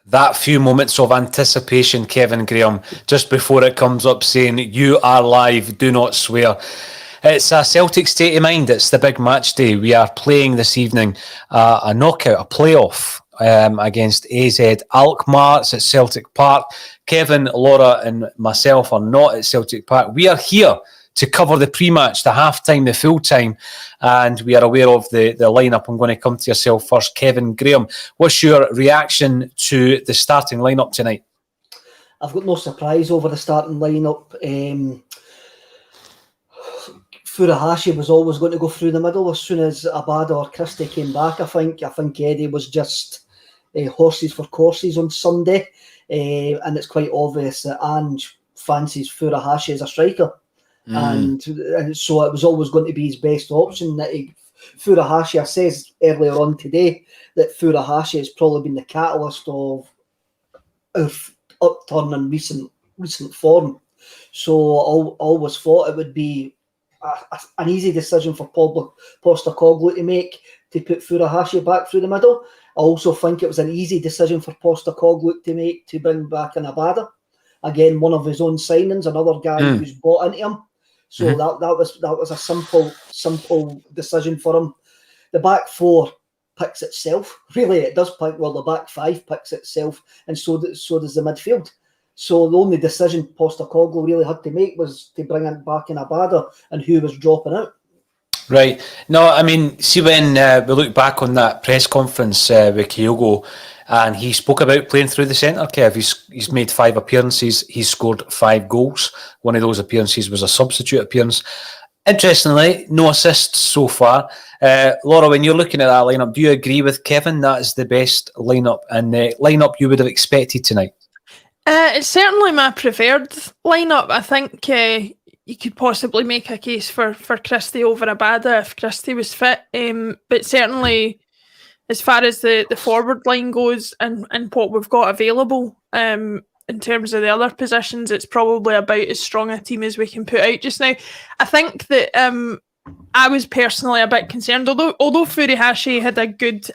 That few moments of anticipation, Kevin Graham, just before it comes up saying, "You are live, do not swear." It's a Celtic state of mind. It's the big match day. We are playing this evening a knockout, a playoff against AZ Alkmaar. It's at Celtic Park. Kevin, Laura and myself are not at Celtic Park. We are here to cover the pre-match, the half-time, the full-time, and we are aware of the lineup. I'm going to come to yourself first. Kevin Graham, what's your reaction to the starting lineup tonight? I've got no surprise over the starting lineup. Furuhashi was always going to go through the middle as soon as Abada or Christie came back. I think Eddie was just horses for courses on Sunday, and it's quite obvious that Ange fancies Furuhashi as a striker. And so it was always going to be his best option. Furuhashi, I says earlier on today that Furuhashi has probably been the catalyst of our upturn in recent form. So I always thought it would be an easy decision for Postecoglou to make, to put Furuhashi back through the middle. I also think it was an easy decision for Postecoglou to make, to bring back an Abada. Again, one of his own signings, another guy who's bought into him. So that was a simple decision for him. The back four picks itself. Really, it does pick. Well, the back five picks itself, and so does the midfield. So the only decision Postecoglou really had to make was to bring back in Abada and who was dropping out. Right. No, I mean, see, when we look back on that press conference with Kyogo, and he spoke about playing through the centre, Kev. He's made 5 appearances. He's scored 5 goals. One of those appearances was a substitute appearance. Interestingly, no assists so far. Laura, when you're looking at that lineup, do you agree with Kevin that is the best lineup and the lineup you would have expected tonight? It's certainly my preferred lineup. I think you could possibly make a case for Christie over Abada if Christie was fit. But certainly, as far as the forward line goes and what we've got available in terms of the other positions, it's probably about as strong a team as we can put out just now. I think that I was personally a bit concerned, although Furuhashi had a good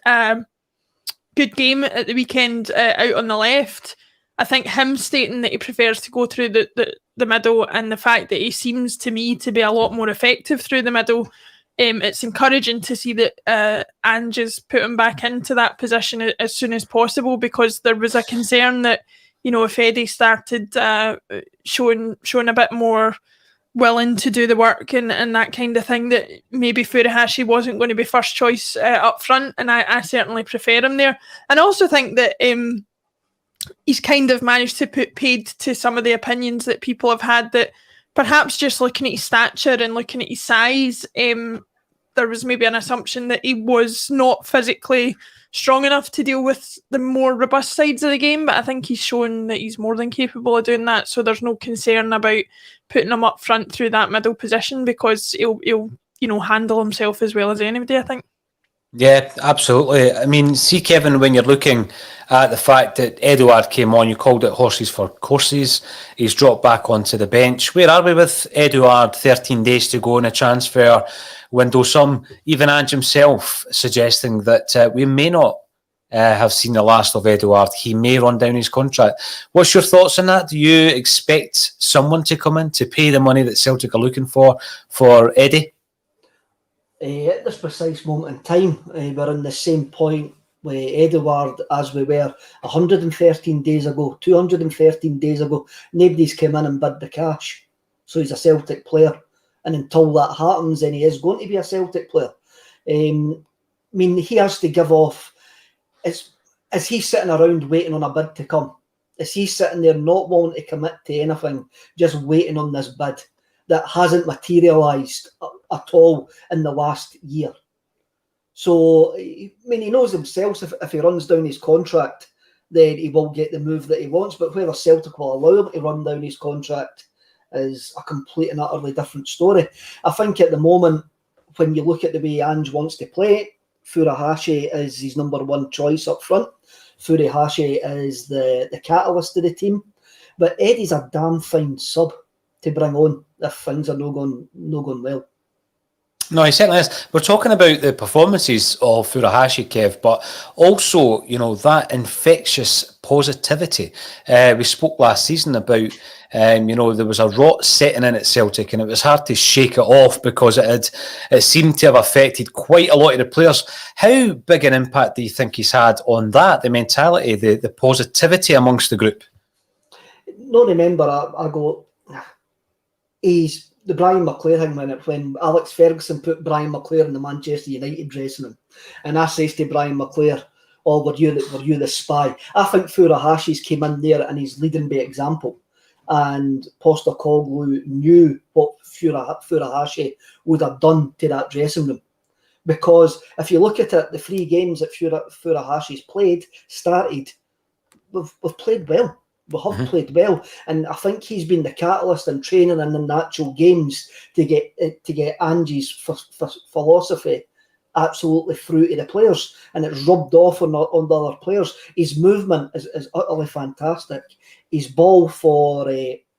game at the weekend out on the left. I think him stating that he prefers to go through the middle, and the fact that he seems to me to be a lot more effective through the middle, it's encouraging to see that Ange has put him back into that position as soon as possible, because there was a concern that, you know, if Eddie started showing a bit more willing to do the work and that kind of thing, that maybe Furuhashi wasn't going to be first choice up front, and I certainly prefer him there. And I also think that he's kind of managed to put paid to some of the opinions that people have had, that perhaps just looking at his stature and looking at his size, there was maybe an assumption that he was not physically strong enough to deal with the more robust sides of the game, but I think he's shown that he's more than capable of doing that, so there's no concern about putting him up front through that middle position, because he'll handle himself as well as anybody, I think. Yeah, absolutely. I mean, see, Kevin, when you're looking at the fact that Eduard came on, you called it horses for courses. He's dropped back onto the bench. Where are we with Eduard? 13 days to go in a transfer window. Some, even Ange himself, suggesting that we may not have seen the last of Eduard. He may run down his contract. What's your thoughts on that? Do you expect someone to come in to pay the money that Celtic are looking for Eddie? At this precise moment in time, we're in the same point with Eduard as we were 113 days ago, 213 days ago. Nobody's come in and bid the cash. So he's a Celtic player. And until that happens, then he is going to be a Celtic player. I mean, he has to give off. Is he sitting around waiting on a bid to come? Is he sitting there not wanting to commit to anything, just waiting on this bid that hasn't materialised at all in the last year? So, I mean, he knows himself, if he runs down his contract, then he will get the move that he wants. But whether Celtic will allow him to run down his contract is a complete and utterly different story. I think at the moment, when you look at the way Ange wants to play, Furuhashi is his number one choice up front. Furuhashi is the catalyst of the team. But Eddie's a damn fine sub to bring on if things are not going well. No, he certainly is. We're talking about the performances of Furuhashi, Kev, but also, that infectious positivity. We spoke last season about, there was a rot setting in at Celtic, and it was hard to shake it off because it seemed to have affected quite a lot of the players. How big an impact do you think he's had on that, the mentality, the positivity amongst the group? No, remember, I go, he's the Brian McClare thing when Alex Ferguson put Brian McClare in the Manchester United dressing room, and I says to Brian McClare, "Oh, were you the spy?" I think Furuhashi's came in there and he's leading by example, and Postecoglou knew what Furuhashi would have done to that dressing room, because if you look at it, the 3 games that Furuhashi's started, we've played well. We have played well, and I think he's been the catalyst in training and in the actual games to get Angie's philosophy absolutely through to the players, and it's rubbed off on the other players. His movement is utterly fantastic. His ball for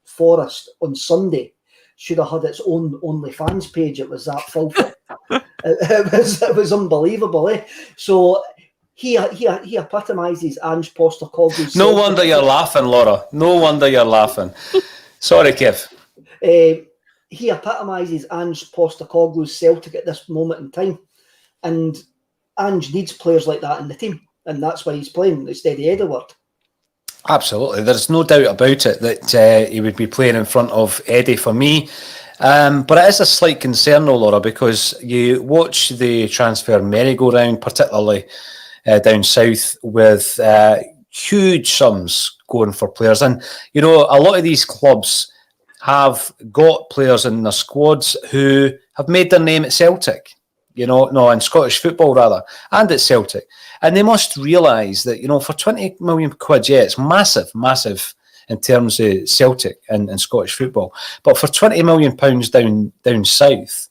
Forest on Sunday should have had its own OnlyFans page. It was that filthy. it was unbelievable. So. He epitomises Ange Postecoglou's. No wonder you're laughing, Laura. No wonder you're laughing. Sorry, Kev. He epitomises Ange Postecoglou's Celtic at this moment in time, and Ange needs players like that in the team, and that's why he's playing instead of Eduard. Absolutely, there's no doubt about it that he would be playing in front of Eddie for me. But it is a slight concern, though, Laura, because you watch the transfer merry-go-round, particularly down south, with huge sums going for players. And, a lot of these clubs have got players in their squads who have made their name at Celtic, in Scottish football rather, and at Celtic. And they must realise that, for 20 million quid, yeah, it's massive in terms of Celtic and Scottish football. But for £20 million down south,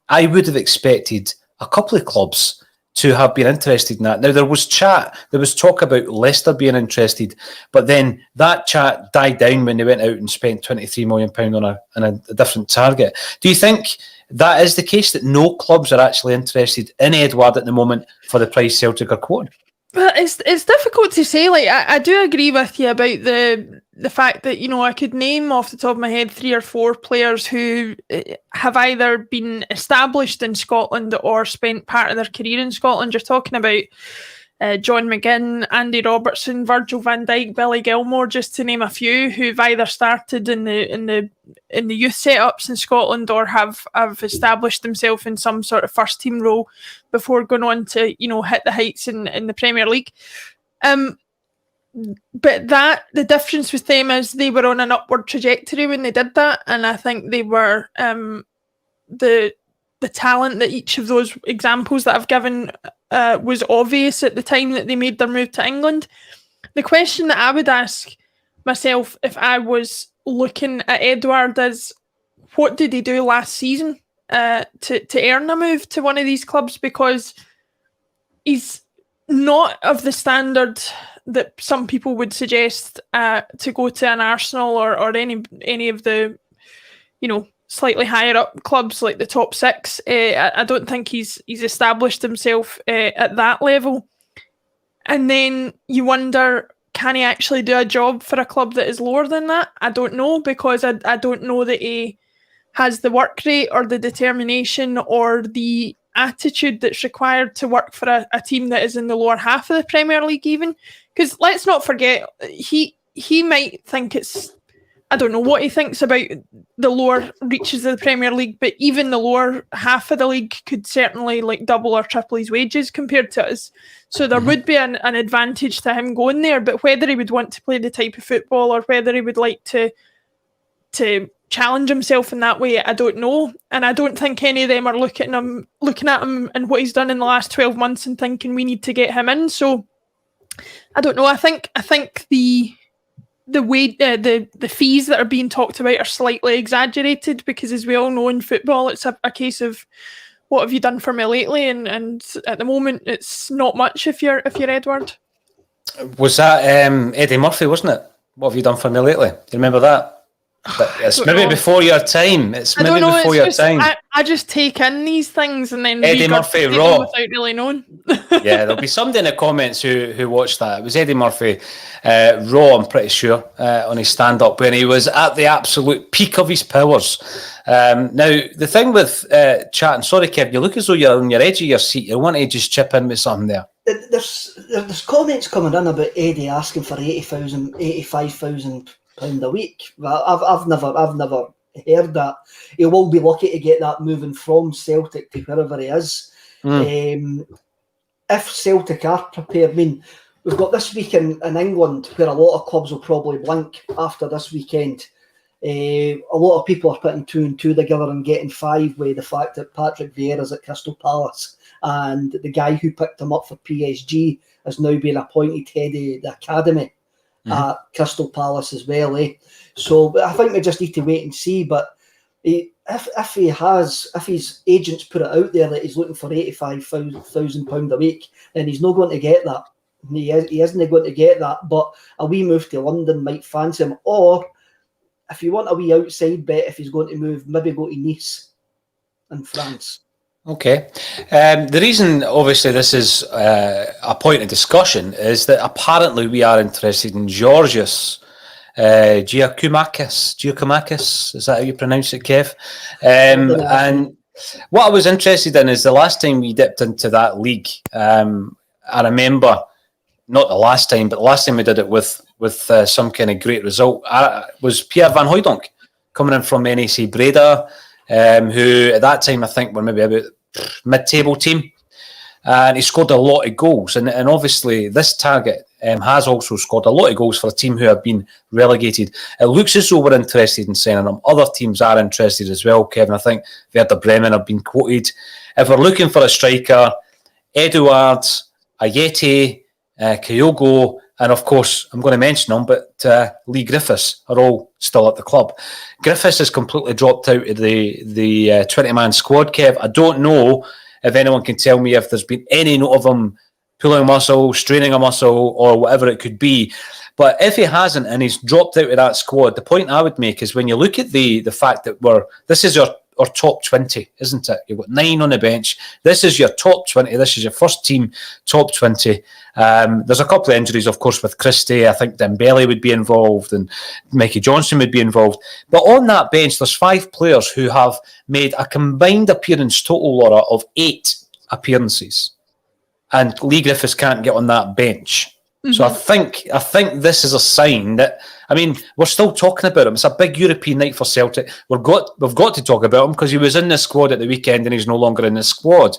I would have expected a couple of clubs to have been interested in that. Now, there was talk about Leicester being interested, but then that chat died down when they went out and spent £23 million on a different target. Do you think that is the case, that no clubs are actually interested in Eduard at the moment for the price Celtic are quoting? Well, it's difficult to say. Like, I do agree with you about the fact that, I could name off the top of my head 3 or 4 players who have either been established in Scotland or spent part of their career in Scotland. You're talking about John McGinn, Andy Robertson, Virgil van Dijk, Billy Gilmore, just to name a few, who've either started in the youth setups in Scotland or have established themselves in some sort of first team role before going on to hit the heights in the Premier League. But the difference with them is they were on an upward trajectory when they did that, and I think they were the talent that each of those examples that I've given was obvious at the time that they made their move to England. The question that I would ask myself if I was looking at Eduard is, what did he do last season to earn a move to one of these clubs? Because he's not of the standard that some people would suggest to go to an Arsenal or any of the slightly higher up clubs like the top 6. I don't think he's established himself at that level. And then you wonder, can he actually do a job for a club that is lower than that? I don't know, because I don't know that he has the work rate or the determination or the attitude that's required to work for a team that is in the lower half of the Premier League even. Because let's not forget, he might think it's, I don't know what he thinks about the lower reaches of the Premier League, but even the lower half of the league could certainly double or triple his wages compared to us. So there would be an advantage to him going there, but whether he would want to play the type of football or whether he would like to challenge himself in that way, I don't know. And I don't think any of them are looking at him and what he's done in the last 12 months and thinking we need to get him in. So I don't know. I think the way the fees that are being talked about are slightly exaggerated, because as we all know in football, it's a case of what have you done for me lately, and at the moment it's not much if you're Eduard. Was that Eddie Murphy, wasn't it? What have you done for me lately? Do you remember that? But it's maybe before your time. It's maybe before your time. I just take in these things and then Eddie Murphy, Raw. Without really knowing. Yeah, there'll be somebody in the comments who watched that. It was Eddie Murphy, Raw, I'm pretty sure, on his stand-up when he was at the absolute peak of his powers. Now, the thing with chatting, sorry, Kev, you look as though you're on your edge of your seat. You want to just chip in with something there. There's comments coming in about Eddie asking for £85,000 a week. I've never heard that. He will be lucky to get that moving from Celtic to wherever he is. If Celtic are prepared, I mean, we've got this week in England where a lot of clubs will probably blink after this weekend. A lot of people are putting 2 and 2 together and getting 5 with the fact that Patrick Vieira's at Crystal Palace and the guy who picked him up for PSG has now been appointed head of the academy at Crystal Palace as well. So I think we just need to wait and see. But if his agents put it out there that he's looking for £85,000 a week, then he's not going to get that. He isn't going to get that. But a wee move to London might fancy him. Or if you want a wee outside bet, if he's going to move, maybe go to Nice in France. Okay. The reason, obviously, this is a point of discussion is that apparently we are interested in Georgios Giacomakis. Is that how you pronounce it, Kev? And what I was interested in is the last time we dipped into that league, I remember, not the last time, but the last time we did it with some kind of great result, was Pierre Van Hooijdonk coming in from NEC Breda, who at that time I think were maybe about mid-table team, and he scored a lot of goals, and obviously this target has also scored a lot of goals for a team who have been relegated. It looks as though we're interested in signing him. Other teams are interested as well, Kevin. I think Werder Bremen have been quoted. If we're looking for a striker, Eduard, Ayete, Kyogo, and of course, I'm going to mention them, but Leigh Griffiths are all still at the club. Griffiths has completely dropped out of the 20-man squad, Kev. I don't know if anyone can tell me if there's been any note of him pulling a muscle, straining a muscle, or whatever it could be. But if he hasn't and he's dropped out of that squad, the point I would make is when you look at the fact that this is our top 20, isn't it? You've got 9 on the bench. This is your top 20. This is your first team top 20. There's a couple of injuries, of course, with Christie. I think Dembele would be involved and Mikey Johnson would be involved. But on that bench, there's 5 players who have made a combined appearance total, Laura, of 8 appearances. And Leigh Griffiths can't get on that bench. So I think this is a sign that, I mean, we're still talking about him. It's a big European night for Celtic. We've got to talk about him because he was in the squad at the weekend and he's no longer in the squad.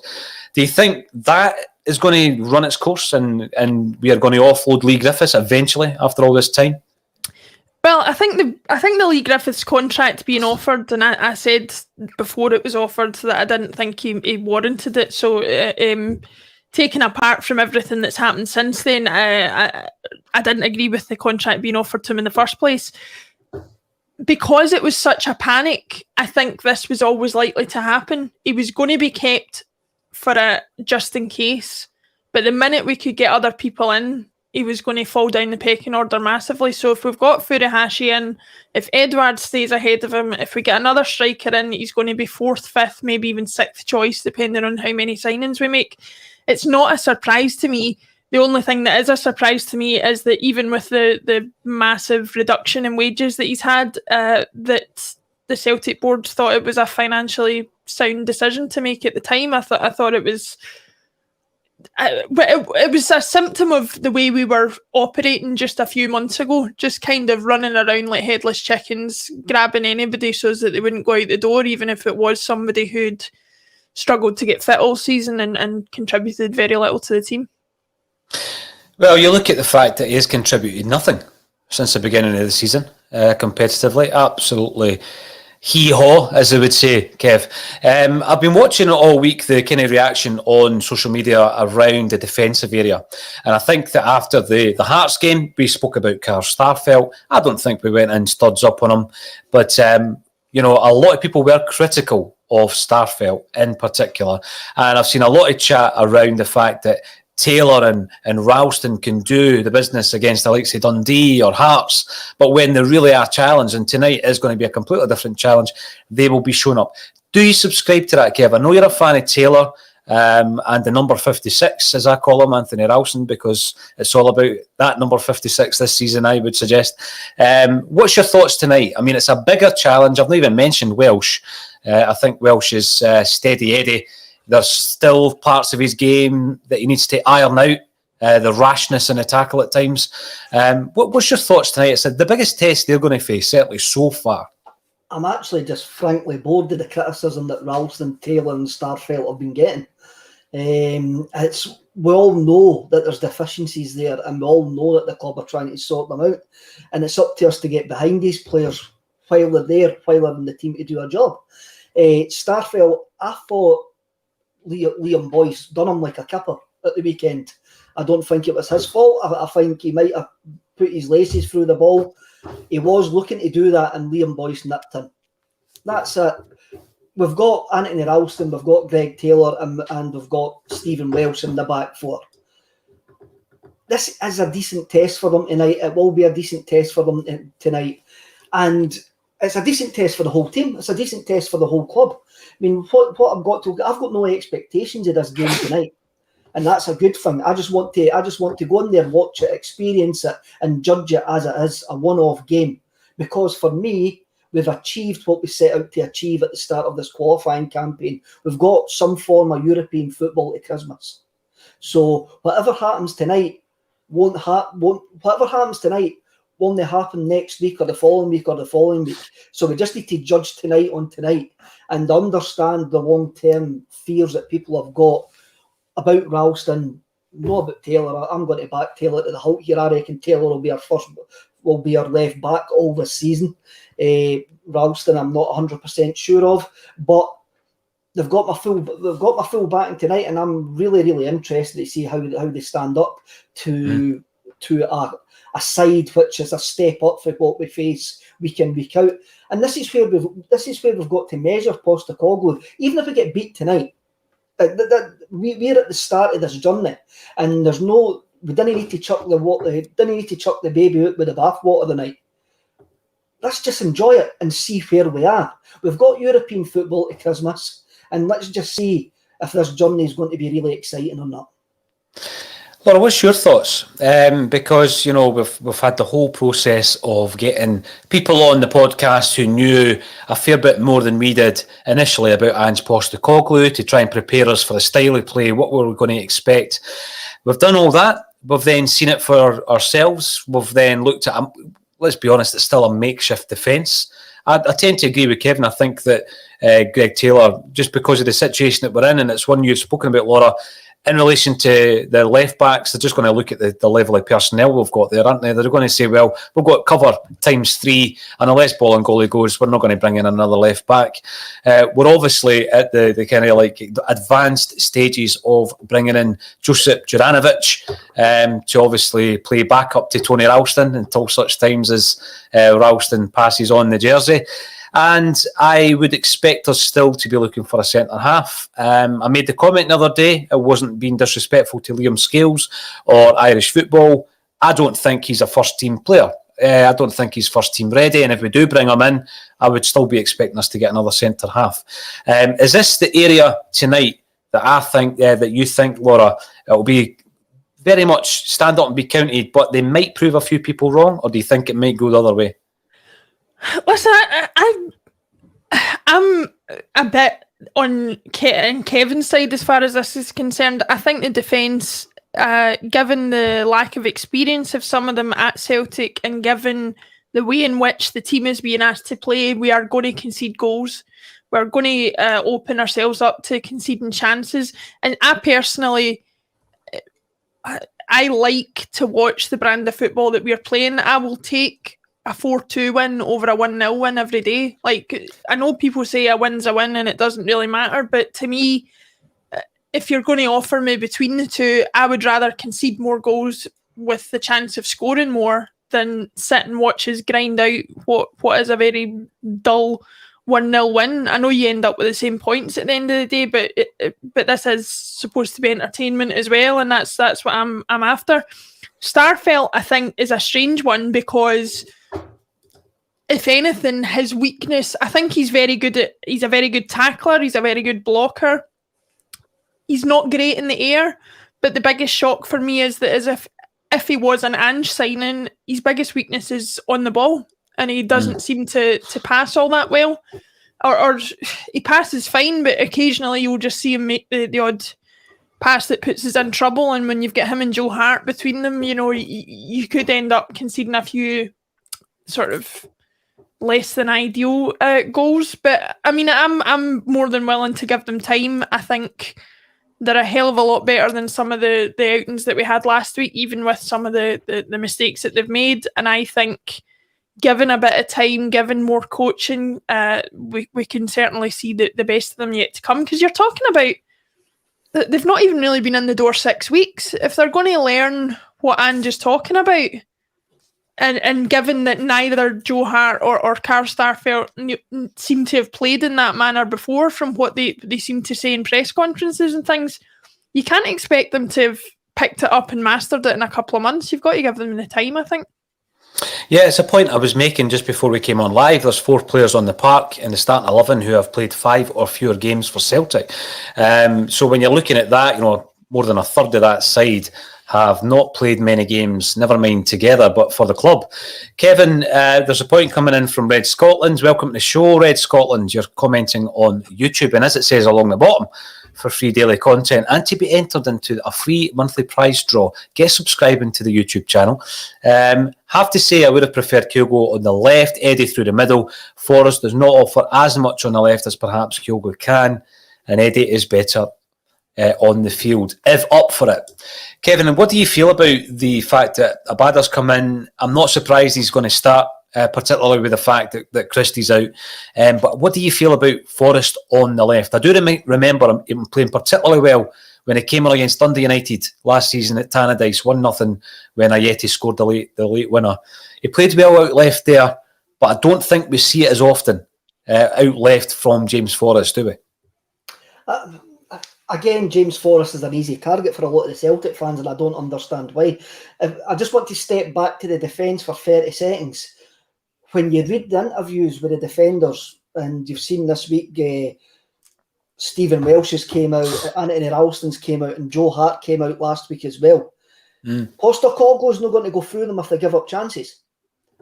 Do you think that is going to run its course and we are going to offload Leigh Griffiths eventually after all this time? Well, I think the Leigh Griffiths contract being offered, and I said before it was offered that I didn't think he warranted it. So taken apart from everything that's happened since then, I didn't agree with the contract being offered to him in the first place. Because it was such a panic, I think this was always likely to happen. He was going to be kept for a just in case, but the minute we could get other people in, he was going to fall down the pecking order massively. So if we've got Furuhashi in, if Eduard stays ahead of him, if we get another striker in, he's going to be 4th, 5th, maybe even 6th choice, depending on how many signings we make. It's not a surprise to me. The only thing that is a surprise to me is that even with the massive reduction in wages that he's had, that the Celtic board thought it was a financially sound decision to make at the time. I thought it was... It was a symptom of the way we were operating just a few months ago, just kind of running around like headless chickens, grabbing anybody so that they wouldn't go out the door, even if it was somebody who'd struggled to get fit all season and contributed very little to the team. Well, you look at the fact that he has contributed nothing since the beginning of the season, competitively. Absolutely hee-haw, as they would say, Kev. I've been watching all week the kind of reaction on social media around the defensive area. And I think that after the Hearts game, we spoke about Carl Starfelt. I don't think we went in studs up on him. But, a lot of people were critical of Starfelt in particular. And I've seen a lot of chat around the fact that Taylor and Ralston can do the business against the likes of Dundee or Hearts, but when they really are challenged, and tonight is going to be a completely different challenge, they will be shown up. Do you subscribe to that, Kev? I know you're a fan of Taylor and the number 56, as I call him, Anthony Ralston, because it's all about that number 56 this season, I would suggest. What's your thoughts tonight? I mean, it's a bigger challenge. I've not even mentioned Welsh. I think Welsh is steady Eddie. There's still parts of his game that he needs to iron out, the rashness in the tackle at times. What's your thoughts tonight? It's the biggest test they're going to face, certainly so far. I'm actually just frankly bored of the criticism that Ralston, Taylor and Starfelt have been getting. We all know that there's deficiencies there, and we all know that the club are trying to sort them out. And it's up to us to get behind these players while they're there, while they're in the team to do a job. Starfelt, I thought Liam Boyce done him like a kipper at the weekend. I don't think it was his fault. I think he might have put his laces through the ball. He was looking to do that, and Liam Boyce nipped him. That's it. We've got Anthony Ralston, we've got Greg Taylor, and we've got Stephen Welsh in the back four. This is a decent test for them tonight. It will be a decent test for them tonight. And it's a decent test for the whole team. It's a decent test for the whole club. I mean, what I've got no expectations of this game tonight, and that's a good thing. I just want to go in there and watch it, experience it, and judge it as it is, a one-off game. Because for me, we've achieved what we set out to achieve at the start of this qualifying campaign. We've got some form of European football to Christmas. So whatever happens tonight won't happen next week or the following week or the following week. So we just need to judge tonight on tonight and understand the long-term fears that people have got about Ralston, not about Taylor. I'm going to back Taylor to the hilt here. I reckon Taylor will be our left back all this season. Ralston, I'm not 100% sure of, but they've got my full backing tonight, and I'm really, really interested to see how they stand up to a side which is a step up for what we face week in, week out. And this is where we've got to measure Postecoglou. Even if we get beat tonight, we're at the start of this journey, and we didn't need to chuck the baby out with the bathwater tonight. Let's just enjoy it and see where we are. We've got European football at Christmas, and let's just see if this journey is going to be really exciting or not. Laura, what's your thoughts? Because, we've had the whole process of getting people on the podcast who knew a fair bit more than we did initially about Ange Postecoglou to try and prepare us for the style of play, what were we going to expect. We've done all that. We've then seen it for ourselves. We've then looked at, let's be honest, it's still a makeshift defence. I tend to agree with Kevin. I think that Greg Taylor, just because of the situation that we're in, and it's one you've spoken about, Laura, in relation to the left backs, they're just going to look at the level of personnel we've got there, aren't they? They're going to say, well, we've got cover times 3, and unless ball and goalie goes, we're not going to bring in another left back. We're obviously at the kind of like advanced stages of bringing in Josip Juranovic to obviously play back up to Tony Ralston until such times as Ralston passes on the jersey. And I would expect us still to be looking for a centre-half. I made the comment the other day, it wasn't being disrespectful to Liam Scales or Irish football. I don't think he's a first-team player. I don't think he's first-team ready. And if we do bring him in, I would still be expecting us to get another centre-half. Is this the area tonight that I think, that you think, Laura, it'll be very much stand up and be counted, but they might prove a few people wrong? Or do you think it might go the other way? Listen, I'm a bit on Kevin's side as far as this is concerned. I think the defence, given the lack of experience of some of them at Celtic, and given the way in which the team is being asked to play, we are going to concede goals. We're going to open ourselves up to conceding chances. And I personally, I like to watch the brand of football that we're playing. I will take a 4-2 win over a 1-0 win every day. Like, I know people say a win's a win and it doesn't really matter, but to me, if you're going to offer me between the two, I would rather concede more goals with the chance of scoring more than sit and watch us grind out what is a very dull 1-0 win. I know you end up with the same points at the end of the day, but this is supposed to be entertainment as well, and that's what I'm after. Starfelt, I think, is a strange one because, if anything, his weakness, I think he's a very good tackler, he's a very good blocker. He's not great in the air, but the biggest shock for me is that if he was an Ange signing, his biggest weakness is on the ball, and he doesn't seem to pass all that well. Or he passes fine, but occasionally you'll just see him make the odd pass that puts us in trouble, and when you've got him and Joe Hart between them, you could end up conceding a few sort of less than ideal goals. But I mean, I'm more than willing to give them time. I think they're a hell of a lot better than some of the outings that we had last week, even with some of the mistakes that they've made. And I think, given a bit of time, given more coaching, we can certainly see the best of them yet to come. Because you're talking about, they've not even really been in the door 6 weeks. If they're going to learn what Ange is talking about, and given that neither Joe Hart or Carl Starfelt seem to have played in that manner before, from what they seem to say in press conferences and things, you can't expect them to have picked it up and mastered it in a couple of months. You've got to give them the time, I think. Yeah, it's a point I was making just before we came on live. There's 4 players on the park in the starting 11 who have played 5 or fewer games for Celtic. So when you're looking at that, more than a third of that side have not played many games, never mind together, but for the club. Kevin, there's a point coming in from Red Scotland. Welcome to the show, Red Scotland. You're commenting on YouTube, and as it says along the bottom, for free daily content and to be entered into a free monthly prize draw, get subscribing to the YouTube channel. Have to say, I would have preferred Kyogo on the left, Eddie through the middle. Forrest does not offer as much on the left as perhaps Kyogo can, and Eddie is better on the field, if up for it. Kevin, what do you feel about the fact that Abada's come in? I'm not surprised he's going to start, particularly with the fact that Christie's out. But what do you feel about Forrest on the left? I do remember him playing particularly well when he came on against Dundee United last season at Tannadice, 1-0, when Ayeti scored the late winner. He played well out left there, but I don't think we see it as often out left from James Forrest, do we? Again, James Forrest is an easy target for a lot of the Celtic fans, and I don't understand why. I just want to step back to the defence for 30 seconds. When you read the interviews with the defenders, and you've seen this week, Stephen Welsh's came out, Anthony Ralston's came out, and Joe Hart came out last week as well. Postecoglou's not going to go through them if they give up chances.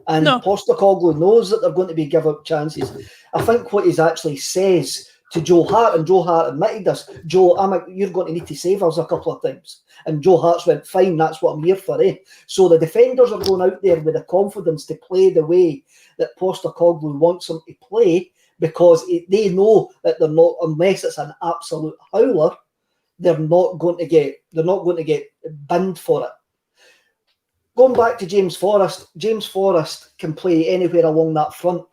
And no. Postecoglou knows that they're going to be give up chances. I think what he actually says to Joe Hart, and Joe Hart admitted this, Joe, you're going to need to save us a couple of times. And Joe Hart's went, fine, that's what I'm here for. So the defenders are going out there with the confidence to play the way that Postecoglou wants them to play, because they know that they're not, unless it's an absolute howler, they're not going to get binned for it. Going back to James Forrest can play anywhere along that front.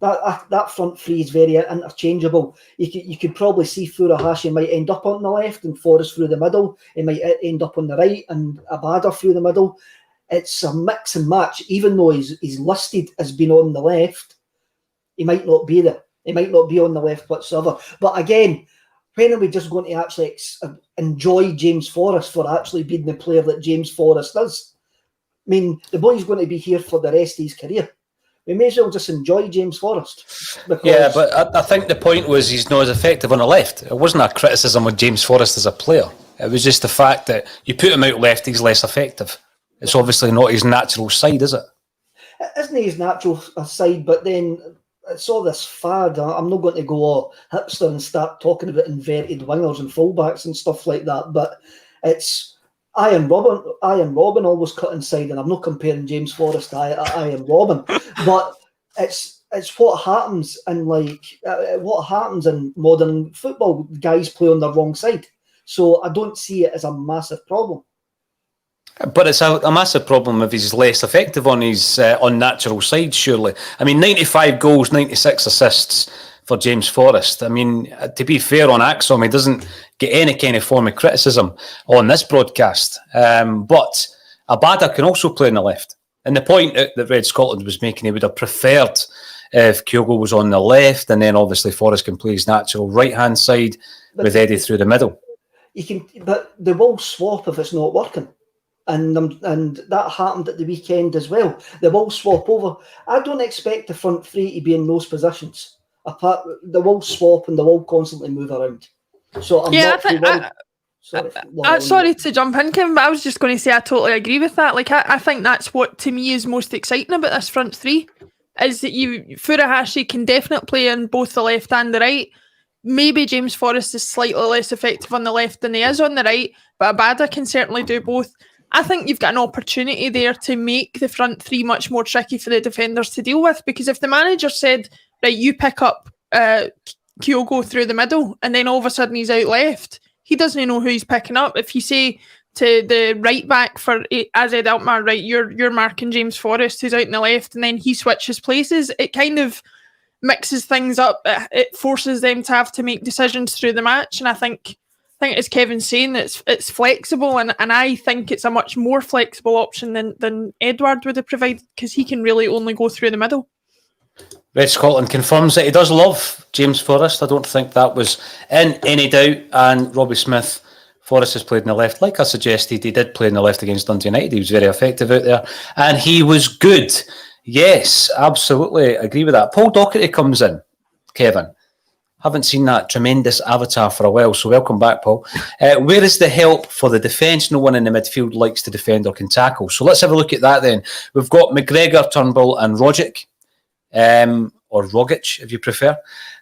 That front three is very interchangeable. You could probably see Furuhashi might end up on the left and Forrest through the middle. He might end up on the right and Abada through the middle. It's a mix and match. Even though he's listed as being on the left, he might not be there. He might not be on the left whatsoever. But again, when are we just going to actually enjoy James Forrest for actually being the player that James Forrest is? I mean, the boy's going to be here for the rest of his career. We may as well just enjoy James Forrest. Yeah, but I think the point was he's not as effective on the left. It wasn't a criticism of James Forrest as a player. It was just the fact that you put him out left, he's less effective. It's obviously not his natural side, is it? It isn't his natural side, but then it's all this fad. I'm not going to go all hipster and start talking about inverted wingers and fullbacks and stuff like that, but it's Iron Robin always cut inside, and I'm not comparing James Forrest to Iron Robin, but it's what happens in modern football. Guys play on the wrong side, so I don't see it as a massive problem. But it's a massive problem if he's less effective on his unnatural side, surely. I mean, 95 goals, 96 assists for James Forrest. I mean, to be fair on ACSOM, he doesn't get any kind of form of criticism on this broadcast. But Abada can also play on the left. And the point that Red Scotland was making, he would have preferred if Kyogo was on the left, and then obviously Forrest can play his natural right-hand side with Eddie through the middle. But they will swap if it's not working. And that happened at the weekend as well. They will swap over. I don't expect the front three to be in those positions. They will swap and they will constantly move around. So I'm not too worried. Sorry to jump in, Kim, but I was just going to say I totally agree with that. Like I think that's what to me is most exciting about this front three, is that Furuhashi can definitely play in both the left and the right. Maybe James Forrest is slightly less effective on the left than he is on the right, but Abada can certainly do both. I think you've got an opportunity there to make the front three much more tricky for the defenders to deal with, because if the manager said, right, you pick up Kyogo through the middle, and then all of a sudden he's out left, he doesn't know who he's picking up. If you say to the right back for AZ Alkmaar, right, you're marking James Forrest who's out in the left, and then he switches places, it kind of mixes things up. It forces them to have to make decisions through the match, and I think as Kevin's saying, it's flexible, and I think it's a much more flexible option than Eduard would have provided, because he can really only go through the middle. Red Scotland confirms that he does love James Forrest. I don't think that was in any doubt. And Robbie Smith, Forrest has played in the left. Like I suggested, he did play in the left against Dundee United. He was very effective out there. And he was good. Yes, absolutely. Agree with that. Paul Docherty comes in, Kevin. Haven't seen that tremendous avatar for a while, so welcome back, Paul. Where is the help for the defence? No one in the midfield likes to defend or can tackle. So let's have a look at that then. We've got McGregor, Turnbull and Rogic. Or Rogic, if you prefer.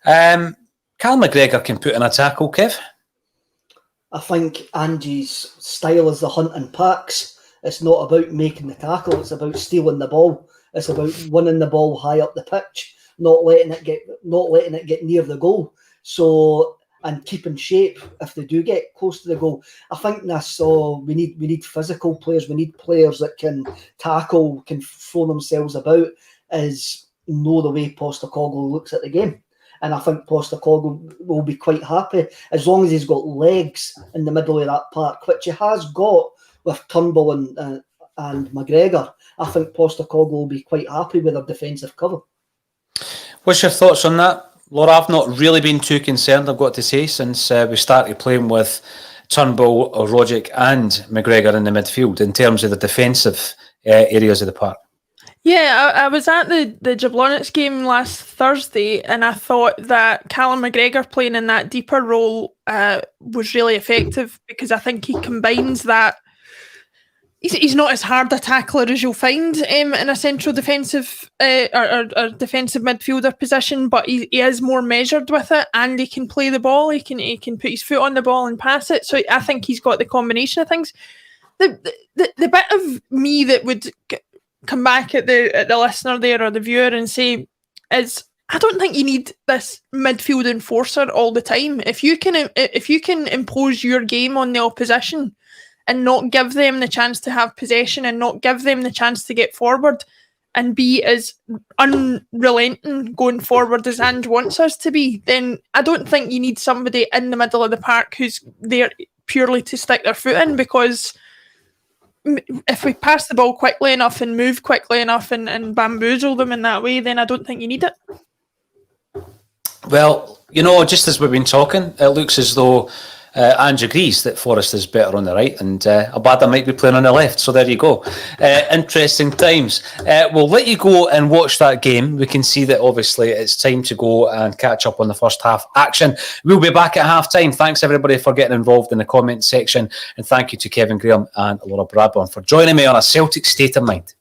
Callum McGregor can put in a tackle, Kev. I think Angie's style is the hunt and packs. It's not about making the tackle, it's about stealing the ball. It's about winning the ball high up the pitch, not letting it get near the goal. So, and keeping shape if they do get close to the goal. I think that's all. We need physical players. We need players that can tackle, can throw themselves about, know the way Postecoglou looks at the game. And I think Postecoglou will be quite happy as long as he's got legs in the middle of that park, which he has got with Turnbull and McGregor. I think Postecoglou will be quite happy with their defensive cover. What's your thoughts on that, Laura? I've not really been too concerned, I've got to say, since we started playing with Turnbull, Rogic and McGregor in the midfield in terms of the defensive areas of the park. Yeah, I was at the Jablonec game last Thursday, and I thought that Callum McGregor playing in that deeper role was really effective, because I think he combines that. He's not as hard a tackler as you'll find in a central defensive or defensive midfielder position, but he is more measured with it, and he can play the ball. He can put his foot on the ball and pass it. So I think he's got the combination of things. The bit of me that would come back at the listener there or the viewer and say is, I don't think you need this midfield enforcer all the time. If you can impose your game on the opposition and not give them the chance to have possession and not give them the chance to get forward and be as unrelenting going forward as Ange wants us to be, then I don't think you need somebody in the middle of the park who's there purely to stick their foot in, because if we pass the ball quickly enough and move quickly enough and bamboozle them in that way, then I don't think you need it. Well, just as we've been talking, it looks as though Ange agrees that Forrest is better on the right, and Abada might be playing on the left. So there you go. Interesting times. We'll let you go and watch that game. We can see that obviously it's time to go and catch up on the first half action. We'll be back at half time. Thanks everybody for getting involved in the comment section, and thank you to Kevin Graham and Laura Bradburn for joining me on A Celtic State of Mind.